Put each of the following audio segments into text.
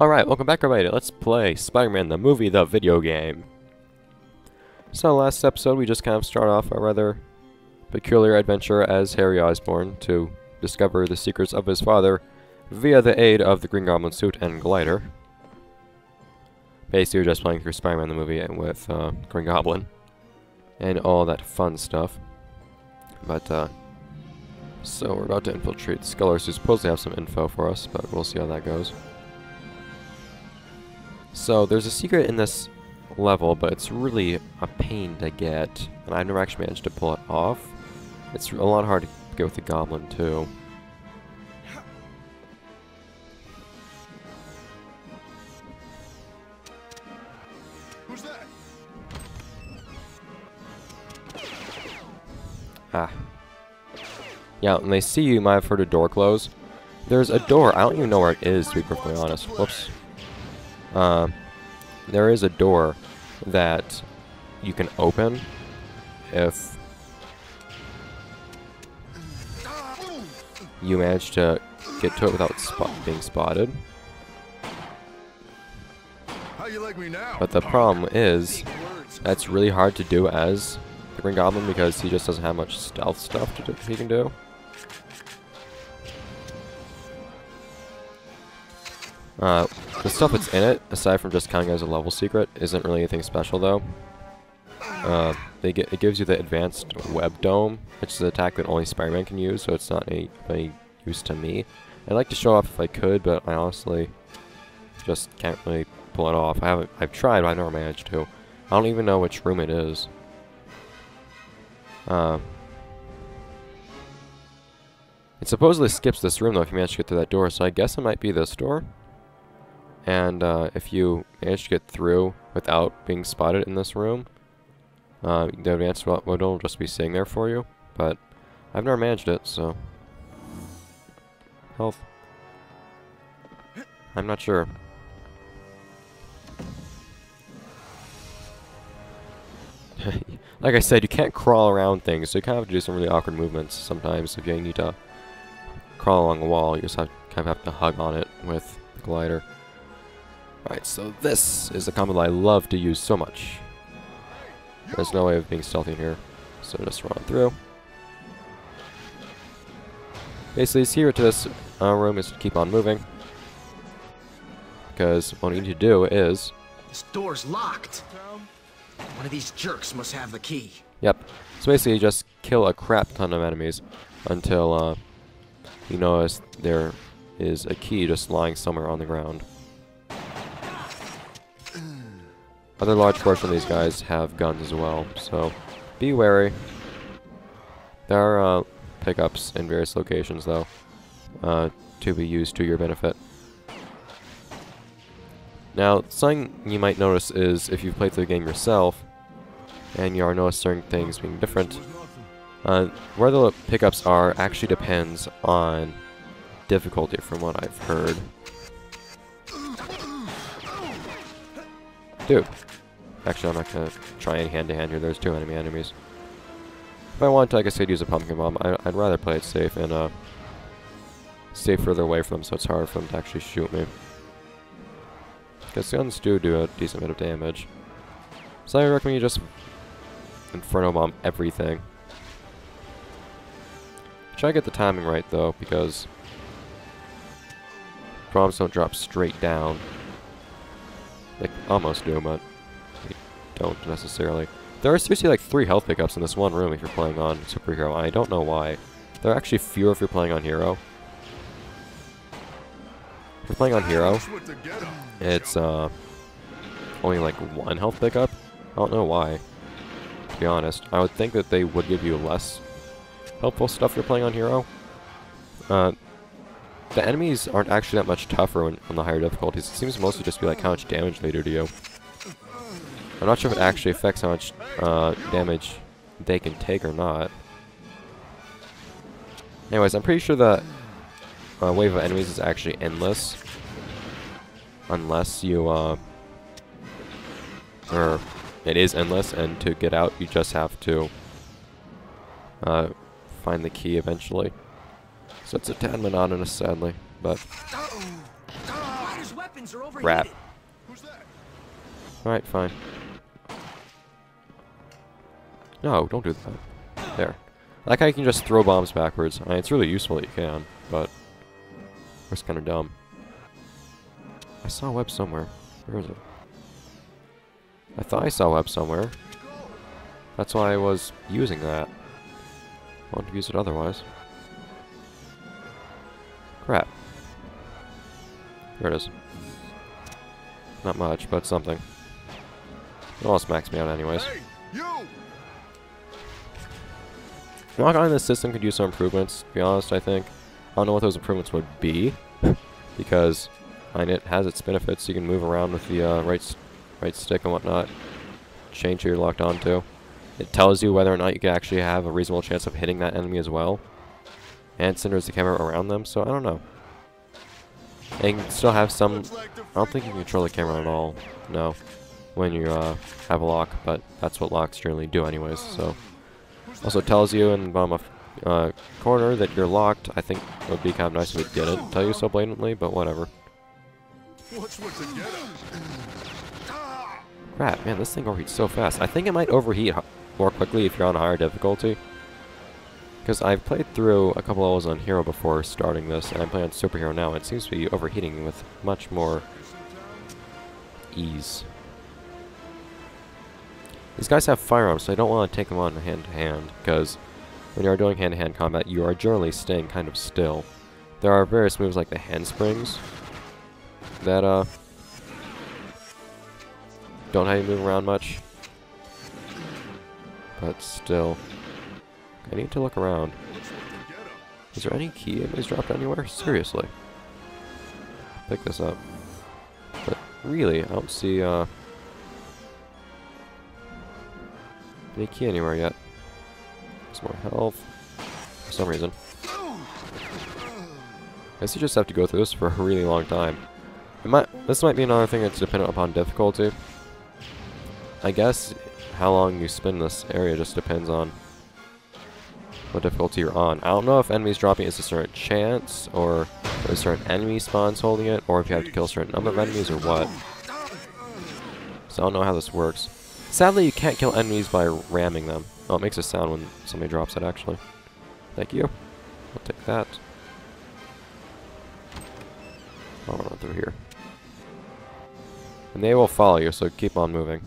Alright, welcome back everybody. Let's play Spider-Man the movie, the video game. So last episode we just kind of start off a rather peculiar adventure as Harry Osborn to discover the secrets of his father via the aid of the Green Goblin suit and glider. Basically we're just playing through Spider-Man the movie and with Green Goblin and all that fun stuff. But so we're about to infiltrate Skullers, who supposedly have some info for us, but we'll see how that goes. So there's a secret in this level, but it's really a pain to get, and I've never actually managed to pull it off. It's a lot hard to get with the Goblin too. Who's that? Ah. Yeah, when they see you, you might have heard a door close. There's a door, I don't even know where it is, to be perfectly honest. Whoops. There is a door that you can open if you manage to get to it without being spotted. How you like me now? But the problem is, that's really hard to do as the Green Goblin because he just doesn't have much stealth stuff to do, he can do. The stuff that's in it, aside from just counting as a level secret, isn't really anything special though. It gives you the advanced web dome, which is an attack that only Spider-Man can use, so it's not any use to me. I'd like to show off if I could, but I honestly just can't really pull it off. I've tried, but I've never managed to. I don't even know which room it is. It supposedly skips this room though if you manage to get through that door, so I guess it might be this door. And if you manage to get through without being spotted in this room, the advanced model will just be sitting there for you. But I've never managed it, so health. I'm not sure. Like I said, you can't crawl around things, so you kind of have to do some really awkward movements sometimes. If you need to crawl along a wall, you just kind of have to hug on it with the glider. Alright, so this is a combo that I love to use so much. There's no way of being stealthy in here, so just run through. Basically, the secret to this room is to keep on moving, because what you need to do is... This door's locked. One of these jerks must have the key. Yep. So basically, you just kill a crap ton of enemies until you notice there is a key just lying somewhere on the ground. Other large portion of these guys have guns as well, so be wary. There are pickups in various locations, though, to be used to your benefit. Now, something you might notice is if you've played through the game yourself, and you are noticing things being different, where the pickups are actually depends on difficulty, from what I've heard. Dude. Actually, I'm not going to try any hand-to-hand here. There's two enemy enemies. If I wanted to, I guess I'd use a pumpkin bomb. I'd rather play it safe and stay further away from them so it's harder for them to actually shoot me. Because guns do a decent bit of damage. So I recommend you just Inferno Bomb everything. Try to get the timing right, though, because bombs don't drop straight down. They almost do, but they don't necessarily. There are seriously like 3 health pickups in this one room if you're playing on Superhero, and I don't know why. There are actually fewer if you're playing on Hero. If you're playing on Hero, it's only like 1 health pickup. I don't know why, to be honest. I would think that they would give you less helpful stuff if you're playing on Hero. The enemies aren't actually that much tougher on the higher difficulties. It seems mostly just be like how much damage they do to you. I'm not sure if it actually affects how much damage they can take or not. Anyways, I'm pretty sure the wave of enemies is actually endless. Unless you, or it is endless, and to get out you just have to find the key eventually. So it's a tad monotonous, sadly, but... weapons are overheated. Crap. Who's that? Alright, fine. No, don't do that. There. I like how you can just throw bombs backwards. I mean, it's really useful that you can, but it's kind of dumb. I saw a web somewhere. Where is it? I thought I saw a web somewhere. That's why I was using that. I wanted to use it otherwise. Crap. There it is. Not much, but something. It almost maxed me out anyways. Hey, you! Knock on this system could use some improvements, to be honest, I think. I don't know what those improvements would be, because I mean, it has its benefits. You can move around with the right stick and whatnot. Change who you're locked onto. It tells you whether or not you can actually have a reasonable chance of hitting that enemy as well. And centers the camera around them, so I don't know. And you can still have some... I don't think you can control the camera at all, no, when you have a lock, but that's what locks generally do anyways, so... Also tells you in the bottom corner that you're locked. I think it would be kind of nice if it didn't tell you so blatantly, but whatever. What's with the getup? Crap, man, this thing overheats so fast. I think it might overheat more quickly if you're on a higher difficulty. Because I've played through a couple levels on Hero before starting this, and I'm playing on Superhero now, and it seems to be overheating with much more ease. These guys have firearms, so I don't want to take them on hand-to-hand, because when you are doing hand-to-hand combat, you are generally staying kind of still. There are various moves like the handsprings that don't have you move around much. But still, I need to look around. Is there any key enemies dropped anywhere? Seriously. Pick this up. But really, I don't see any key anywhere yet. Some more health. For some reason. I guess you just have to go through this for a really long time. This might be another thing that's dependent upon difficulty. I guess how long you spend in this area just depends on what difficulty you're on. I don't know if enemies dropping is a certain chance, or if a certain enemy spawns holding it, or if you have to kill a certain number of enemies, or what. So I don't know how this works. Sadly, you can't kill enemies by ramming them. Oh, it makes a sound when somebody drops it, actually. Thank you. I'll take that. I'll run through here. And they will follow you, so keep on moving.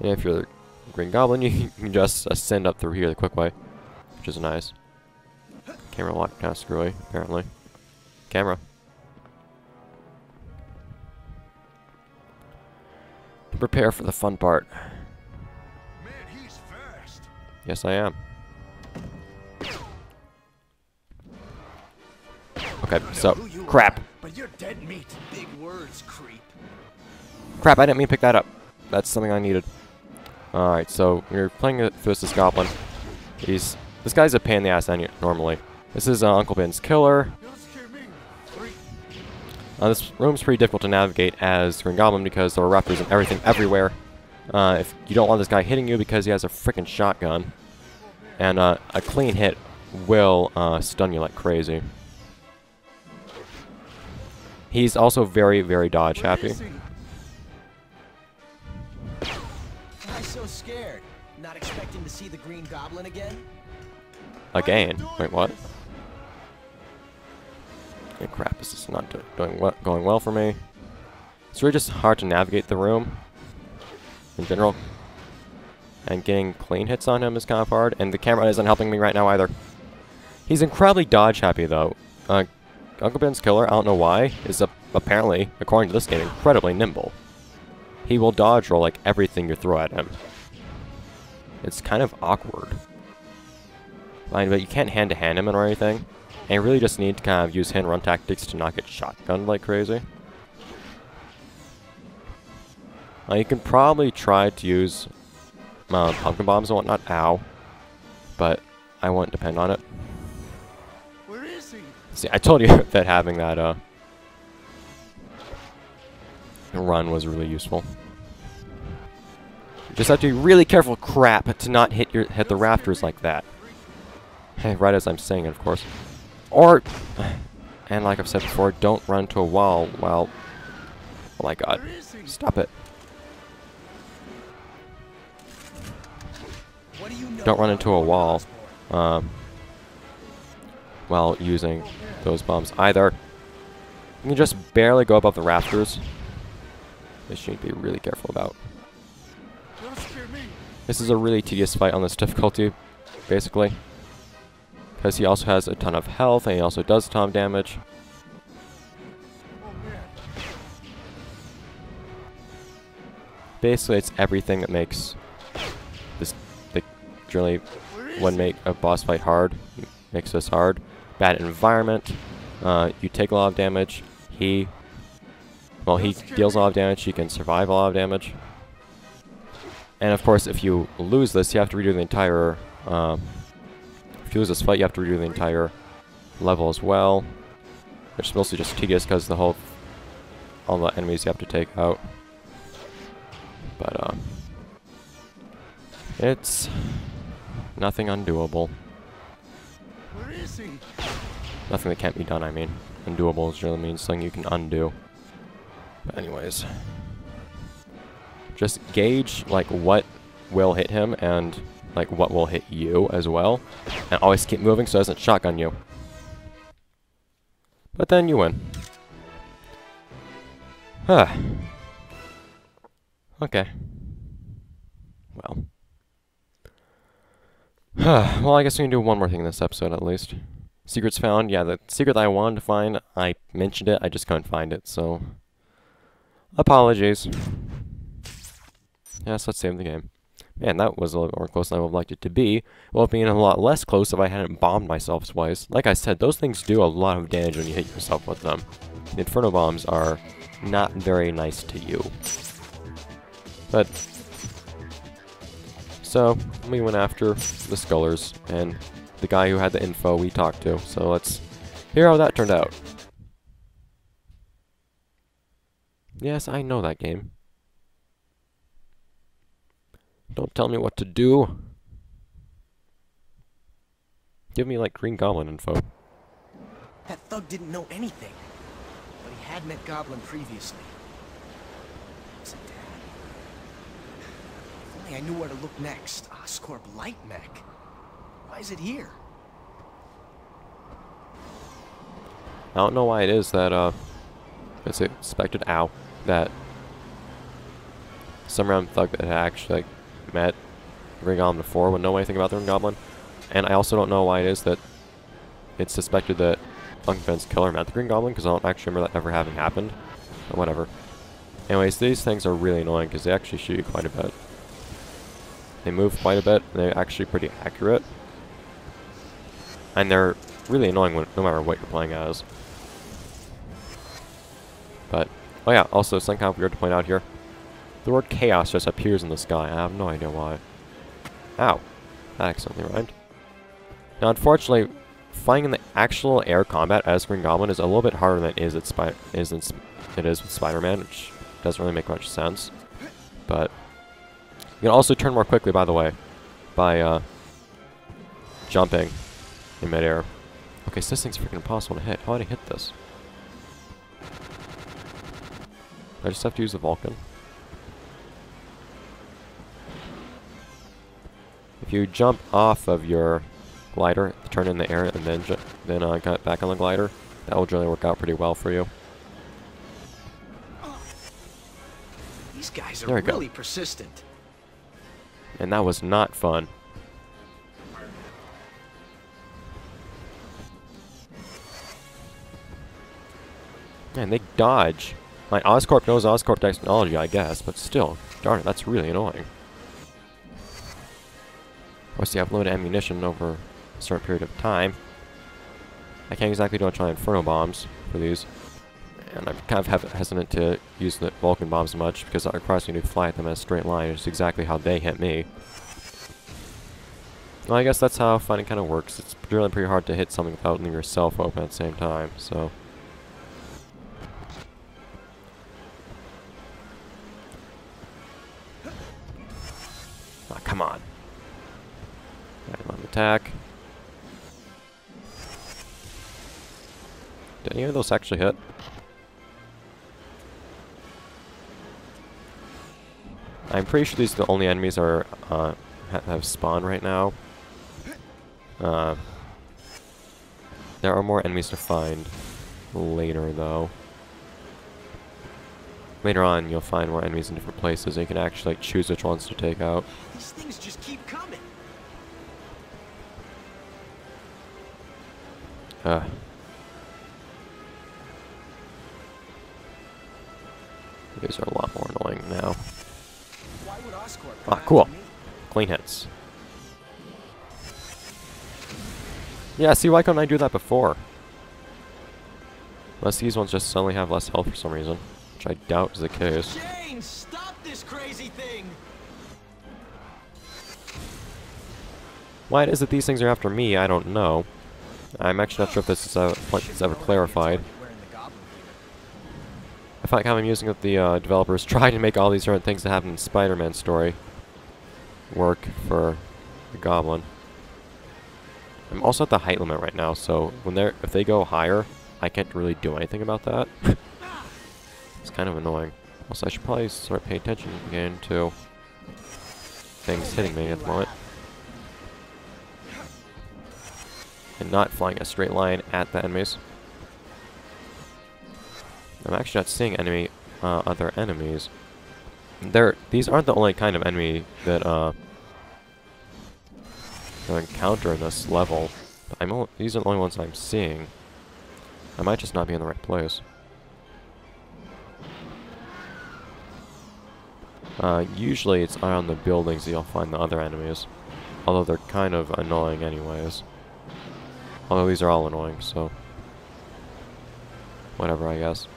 And if you're the Green Goblin, you can just ascend up through here the quick way, which is nice. Camera lock kind of screwy, apparently. Camera. Prepare for the fun part. Man, he's fast. Yes, I am. Okay, so, crap. But you're dead meat. Big words, creep. Crap, I didn't mean to pick that up. That's something I needed. Alright, so you're playing through this Goblin. This guy's a pain in the ass normally. This is Uncle Ben's killer. This room's pretty difficult to navigate as Green Goblin because there are raptors and everything everywhere. If you don't want this guy hitting you because he has a freaking shotgun. And a clean hit will stun you like crazy. He's also very, very dodge happy. Why so scared? Not expecting to see the Green Goblin again? Again? Wait, what? Oh, crap, this is not going well for me. It's really just hard to navigate the room in general. And getting clean hits on him is kind of hard, and the camera isn't helping me right now either. He's incredibly dodge happy though. Uncle Ben's killer, I don't know why, is apparently, according to this game, incredibly nimble. He will dodge roll like everything you throw at him. It's kind of awkward. But you can't hand-to-hand him or anything. And you really just need to kind of use hit-and-run tactics to not get shotgunned like crazy. You can probably try to use pumpkin bombs and whatnot, ow. But I won't depend on it. Where is he? See, I told you that having that run was really useful. You just have to be really careful, crap, to not hit the rafters like that. Hey, right as I'm saying it, of course. Or, and like I've said before, don't run to a wall while Oh my god. Where is he? Stop it. What do you know Don't run about into a wall Osborn? while using those bombs either. You can just barely go above the rafters. This you need to be really careful about. Don't scare me. This is a really tedious fight on this difficulty, basically. Because he also has a ton of health, and he also does a ton of damage. Oh man. Basically, it's everything that makes this, like, really, Where is would he? make a boss fight hard, makes this hard. Bad environment, you take a lot of damage, he deals a lot of damage, he can survive a lot of damage. And of course, if you lose this, you have to redo the entire, if you lose this fight, you have to redo the entire level as well. Which is mostly just tedious because all the enemies you have to take out. But, it's nothing undoable. Where is he? Nothing that can't be done, I mean. Undoable really means something you can undo. But anyways. Just gauge, like, what will hit him and, like, what will hit you as well. And always keep moving so it doesn't shotgun you. But then you win. Huh. Okay. Well. Well, I guess we can do one more thing in this episode at least. Secrets found. Yeah, the secret that I wanted to find, I mentioned it, I just couldn't find it, so... Apologies. Yes, let's save the game. Man, that was a little more close than I would have liked it to be. Well, being a lot less close if I hadn't bombed myself twice. Like I said, those things do a lot of damage when you hit yourself with them. The Inferno bombs are not very nice to you. But... So, we went after the Scullers, and the guy who had the info we talked to. So let's hear how that turned out. Yes, I know that game. Don't tell me what to do. Give me, like, Green Goblin info. That thug didn't know anything, but he had met Goblin previously. Was it Dad? If only I knew where to look next. Oscorp Light Mech. Why is it here? I don't know why it is that, it's expected, that some random thug that had actually, like, met Green Goblin before would know anything about the Green Goblin. And I also don't know why it is that it's suspected that Funken's killer met the Green Goblin, because I don't actually remember that ever having happened. But whatever. Anyways, these things are really annoying because they actually shoot you quite a bit. They move quite a bit, and they're actually pretty accurate. And they're really annoying no matter what you're playing as. But, oh yeah, also something kind of weird to point out here. The word chaos just appears in the sky. I have no idea why. Ow. That accidentally rhymed. Now, unfortunately, fighting in the actual air combat as Green Goblin is a little bit harder than it is with Spider-Man, which doesn't really make much sense. But you can also turn more quickly, by the way, by jumping in midair. Okay, so this thing's freaking impossible to hit. How did I hit this? I just have to use the Vulcan. If you jump off of your glider, turn in the air, and then get back on the glider, that will generally work out pretty well for you. These guys There are we go. really persistent. And that was not fun. Man, they dodge. My Oscorp knows Oscorp technology, I guess, but still, darn it, that's really annoying. Of course, you have limited ammunition over a certain period of time. I can't exactly do much on Inferno bombs for these. And I'm kind of hesitant to use the Vulcan bombs much, because that requires me to fly at them in a straight line, which is exactly how they hit me. Well, I guess that's how fighting kind of works. It's really pretty hard to hit something without leaving yourself open at the same time, so... Ah, come on. Alright, let me attack. Did any of those actually hit? I'm pretty sure these are the only enemies are have spawned right now. There are more enemies to find later, though. Later on, you'll find more enemies in different places, and you can actually like choose which ones to take out. These things just keep coming. These are a lot more annoying now. Why would Oscorp Ah, come cool. after me? Clean hits. Yeah, see, why couldn't I do that before? Unless these ones just suddenly have less health for some reason, which I doubt is the case. Jane, stop this crazy thing! Why it is that these things are after me, I don't know. I'm actually not sure if this is ever clarified. Wearing the Goblin gear. I find it kind of amusing that the developers try to make all these different things that happen in Spider-Man story work for the Goblin. I'm also at the height limit right now, so if they go higher, I can't really do anything about that. It's kind of annoying. Also, I should probably start paying attention again to things hitting me at the moment. And not flying a straight line at the enemies. I'm actually not seeing other enemies. These aren't the only kind of enemy that you'll encounter in this level. But these are the only ones I'm seeing. I might just not be in the right place. Usually it's around the buildings that you'll find the other enemies. Although they're kind of annoying anyways. Although these are all annoying, so whatever, I guess.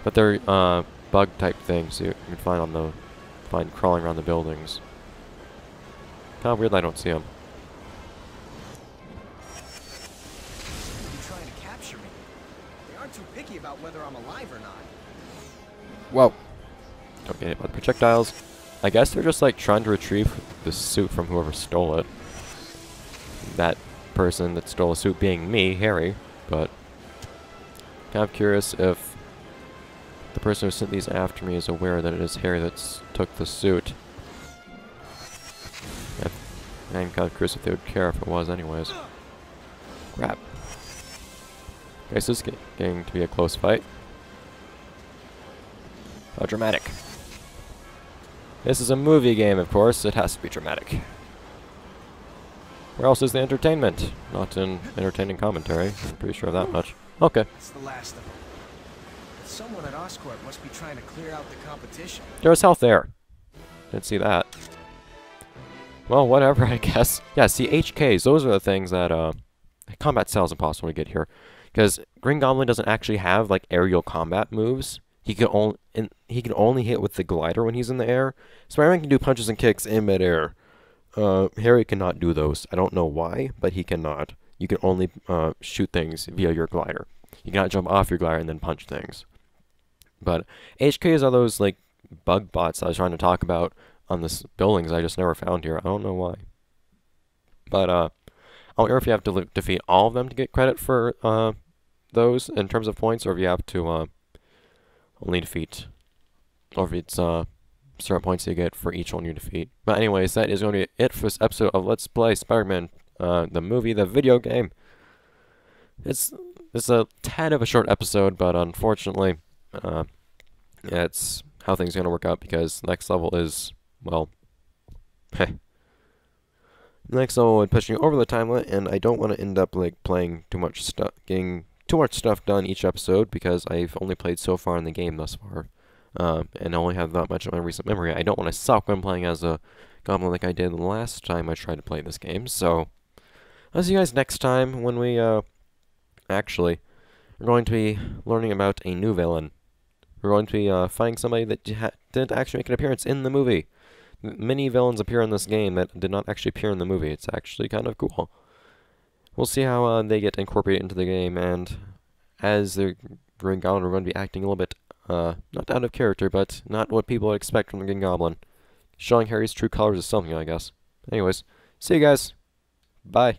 But they're bug type things you can find crawling around the buildings. Kind of weird that I don't see them. They're trying to capture me. They aren't too picky about whether I'm alive or not. Whoa. Don't get hit by the projectiles. I guess they're just like trying to retrieve the suit from whoever stole it. That person that stole the suit being me, Harry, but kind of curious if the person who sent these after me is aware that it is Harry that took the suit. I'm kind of curious if they would care if it was anyways. Crap. Okay, so this is getting to be a close fight. How dramatic. This is a movie game, of course. It has to be dramatic. Where else is the entertainment? Not in entertaining commentary. I'm pretty sure of that much. Okay. It's the last of them. Someone at Oscorp must be trying to clear out the competition. There was health there. Didn't see that. Well, whatever, I guess. Yeah, see, HKs, those are the things that, combat style is impossible to get here. Because Green Goblin doesn't actually have, like, aerial combat moves. He can only hit with the glider when he's in the air. Spider-Man can do punches and kicks in midair. Harry cannot do those. I don't know why, but he cannot. You can only shoot things via your glider. You cannot jump off your glider and then punch things. But HKs are those, like, bug bots I was trying to talk about on the buildings I just never found here. I don't know why. But, I wonder if you have to defeat all of them to get credit for, those in terms of points, or if you have to, only defeat, or if it's, certain points you get for each one you defeat. But anyways, that is going to be it for this episode of Let's Play Spider-Man, the movie, the video game. It's a tad of a short episode, but unfortunately, it's how things are going to work out, because the next level is, well, the next level would push me over the time limit, and I don't want to end up, like, playing too much stuff, getting too much stuff done each episode, because I've only played so far in the game thus far. And I only have that much of my recent memory. I don't want to suck when playing as a Goblin like I did the last time I tried to play this game, so I'll see you guys next time when we, actually, we're going to be learning about a new villain. We're going to be, finding somebody that didn't actually make an appearance in the movie. Many villains appear in this game that did not actually appear in the movie. It's actually kind of cool. We'll see how, they get incorporated into the game, and as the Green Goblin, we're going to be acting a little bit, not out of character, but not what people would expect from the Green Goblin. Showing Harry's true colors is something, I guess. Anyways, see you guys. Bye.